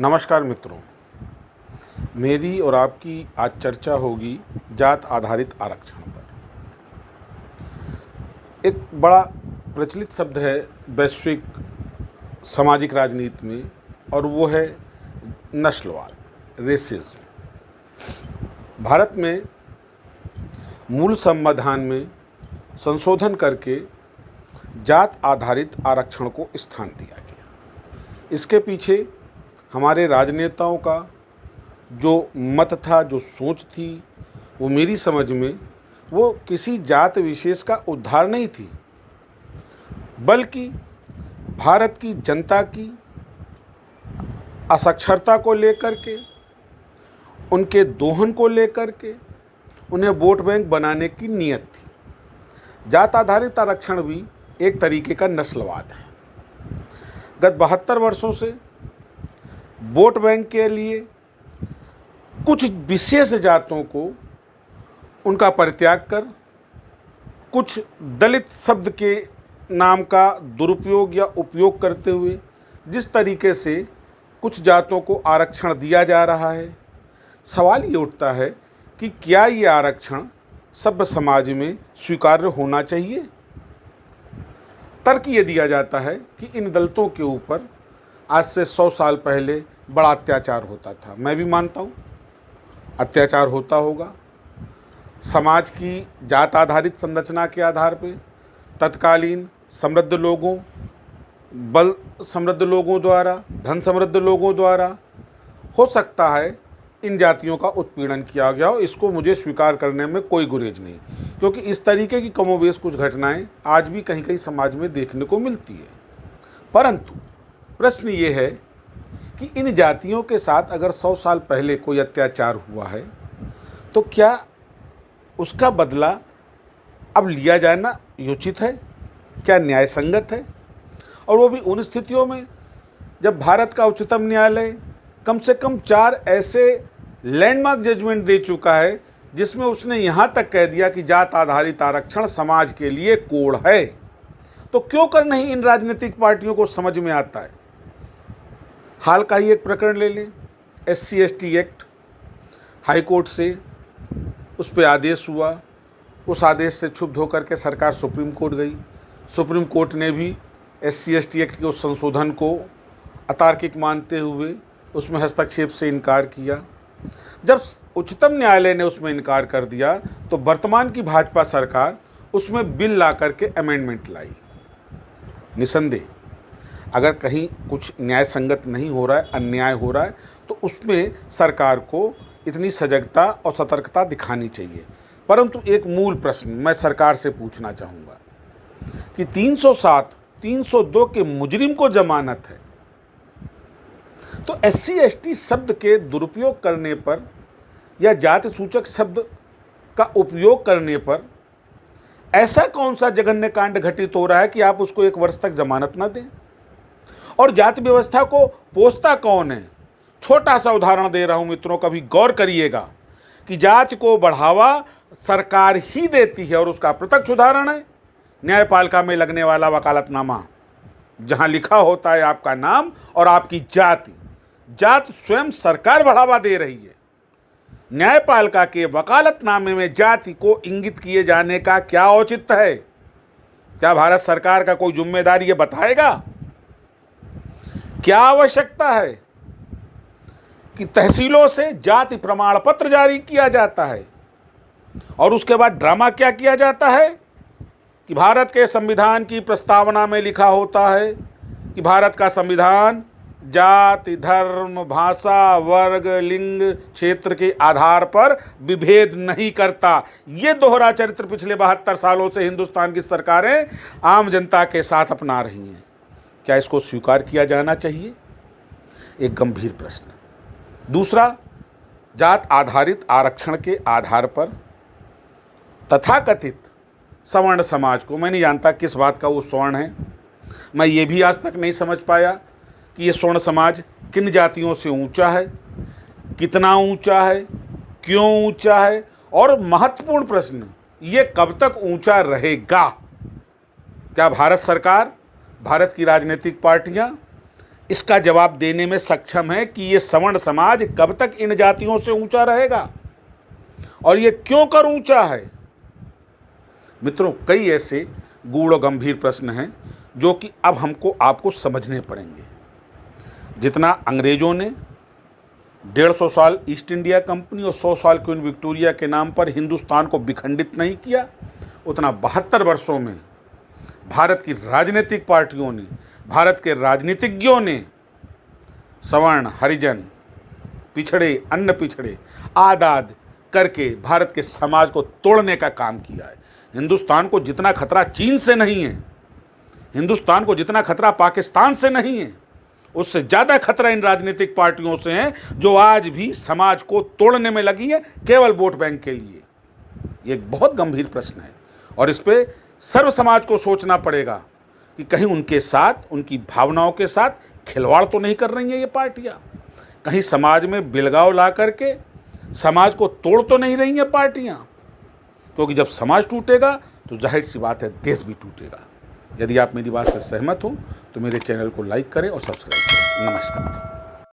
नमस्कार मित्रों, मेरी और आपकी आज चर्चा होगी जात आधारित आरक्षण पर। एक बड़ा प्रचलित शब्द है वैश्विक सामाजिक राजनीति में, और वो है नस्लवाद, रेसिज्म। भारत में मूल संविधान में संशोधन करके जात आधारित आरक्षण को स्थान दिया गया। इसके पीछे हमारे राजनेताओं का जो मत था, जो सोच थी, वो मेरी समझ में वो किसी जात विशेष का उद्धार नहीं थी, बल्कि भारत की जनता की असाक्षरता को लेकर के, उनके दोहन को लेकर के उन्हें वोट बैंक बनाने की नीयत थी। जात आधारित आरक्षण भी एक तरीके का नस्लवाद है। गत 72 वर्षों से वोट बैंक के लिए कुछ विशेष जातों को उनका परित्याग कर, कुछ दलित शब्द के नाम का दुरुपयोग या उपयोग करते हुए जिस तरीके से कुछ जातों को आरक्षण दिया जा रहा है, सवाल ये उठता है कि क्या ये आरक्षण सभ्य समाज में स्वीकार्य होना चाहिए। तर्क ये दिया जाता है कि इन दलितों के ऊपर आज से 100 साल पहले बड़ा अत्याचार होता था। मैं भी मानता हूँ अत्याचार होता होगा। समाज की जात आधारित संरचना के आधार पे तत्कालीन समृद्ध लोगों, बल समृद्ध लोगों द्वारा, धन समृद्ध लोगों द्वारा हो सकता है इन जातियों का उत्पीड़न किया गया हो। इसको मुझे स्वीकार करने में कोई गुरेज नहीं, क्योंकि इस तरीके की कमोबेश कुछ घटनाएं आज भी कहीं कहीं समाज में देखने को मिलती है। परंतु प्रश्न ये है कि इन जातियों के साथ अगर 100 साल पहले कोई अत्याचार हुआ है तो क्या उसका बदला अब लिया जाना उचित है, क्या न्याय संगत है? और वो भी उन स्थितियों में जब भारत का उच्चतम न्यायालय कम से कम 4 ऐसे लैंडमार्क जजमेंट दे चुका है जिसमें उसने यहाँ तक कह दिया कि जात आधारित आरक्षण समाज के लिए कोड है। तो क्यों कर नहीं इन राजनीतिक पार्टियों को समझ में आता है। हाल का ही एक प्रकरण ले लें, SC/ST एक्ट, हाईकोर्ट से उस पर आदेश हुआ। उस आदेश से क्षुब्ध होकर के सरकार सुप्रीम कोर्ट गई। सुप्रीम कोर्ट ने भी SC/ST एक्ट के उस संशोधन को अतार्किक मानते हुए उसमें हस्तक्षेप से इनकार किया। जब उच्चतम न्यायालय ने उसमें इनकार कर दिया तो वर्तमान की भाजपा सरकार उसमें बिल ला करके अमेंडमेंट लाई। निसंदेह अगर कहीं कुछ न्याय संगत नहीं हो रहा है, अन्याय हो रहा है, तो उसमें सरकार को इतनी सजगता और सतर्कता दिखानी चाहिए। परंतु एक मूल प्रश्न मैं सरकार से पूछना चाहूँगा कि 307, 302 के मुजरिम को जमानत है, तो SC/ST शब्द के दुरुपयोग करने पर या जाति सूचक शब्द का उपयोग करने पर ऐसा कौन सा जघन्य कांड घटित हो रहा है कि आप उसको 1 वर्ष तक जमानत ना दें? और जाति व्यवस्था को पोसता कौन है? छोटा सा उदाहरण दे रहा हूं मित्रों, कभी गौर करिएगा कि जाति को बढ़ावा सरकार ही देती है, और उसका प्रत्यक्ष उदाहरण है न्यायपालिका में लगने वाला वकालतनामा, जहां लिखा होता है आपका नाम और आपकी जाति। जात स्वयं सरकार बढ़ावा दे रही है। न्यायपालिका के वकालतनामे में जाति को इंगित किए जाने का क्या औचित्य है? क्या भारत सरकार का कोई जिम्मेदारी ये बताएगा? क्या आवश्यकता है कि तहसीलों से जाति प्रमाण पत्र जारी किया जाता है और उसके बाद ड्रामा क्या किया जाता है कि भारत के संविधान की प्रस्तावना में लिखा होता है कि भारत का संविधान जाति, धर्म, भाषा, वर्ग, लिंग, क्षेत्र के आधार पर विभेद नहीं करता। ये दोहरा चरित्र पिछले 72 सालों से हिंदुस्तान की सरकारें आम जनता के साथ अपना रही हैं। क्या इसको स्वीकार किया जाना चाहिए? एक गंभीर प्रश्न। दूसरा, जात आधारित आरक्षण के आधार पर तथाकथित सवर्ण समाज को, मैं नहीं जानता किस बात का वो स्वर्ण है, मैं ये भी आज तक नहीं समझ पाया कि ये स्वर्ण समाज किन जातियों से ऊंचा है, कितना ऊंचा है, क्यों ऊंचा है, और महत्वपूर्ण प्रश्न, ये कब तक ऊंचा रहेगा। क्या भारत सरकार, भारत की राजनीतिक पार्टियां इसका जवाब देने में सक्षम है कि ये सवर्ण समाज कब तक इन जातियों से ऊंचा रहेगा और ये क्यों कर ऊंचा है। मित्रों, कई ऐसे गूढ़ और गंभीर प्रश्न हैं जो कि अब हमको आपको समझने पड़ेंगे। जितना अंग्रेजों ने 150 साल ईस्ट इंडिया कंपनी और 100 साल क्वीन विक्टोरिया के नाम पर हिंदुस्तान को विखंडित नहीं किया, उतना 72 वर्षों में भारत की राजनीतिक पार्टियों ने, भारत के राजनीतिज्ञों ने सवर्ण, हरिजन, पिछड़े, अन्न पिछड़े आद करके भारत के समाज को तोड़ने का काम किया है। हिंदुस्तान को जितना खतरा चीन से नहीं है, हिंदुस्तान को जितना खतरा पाकिस्तान से नहीं है, उससे ज़्यादा खतरा इन राजनीतिक पार्टियों से है जो आज भी समाज को तोड़ने में लगी है केवल वोट बैंक के लिए। ये एक बहुत गंभीर प्रश्न है और इस पर सर्व समाज को सोचना पड़ेगा कि कहीं उनके साथ, उनकी भावनाओं के साथ खिलवाड़ तो नहीं कर रही हैं ये पार्टियां, कहीं समाज में बिलगाव ला करके समाज को तोड़ तो नहीं रही हैं पार्टियां। क्योंकि जब समाज टूटेगा तो जाहिर सी बात है देश भी टूटेगा। यदि आप मेरी बात से सहमत हो तो मेरे चैनल को लाइक करें और सब्सक्राइब करें। नमस्कार।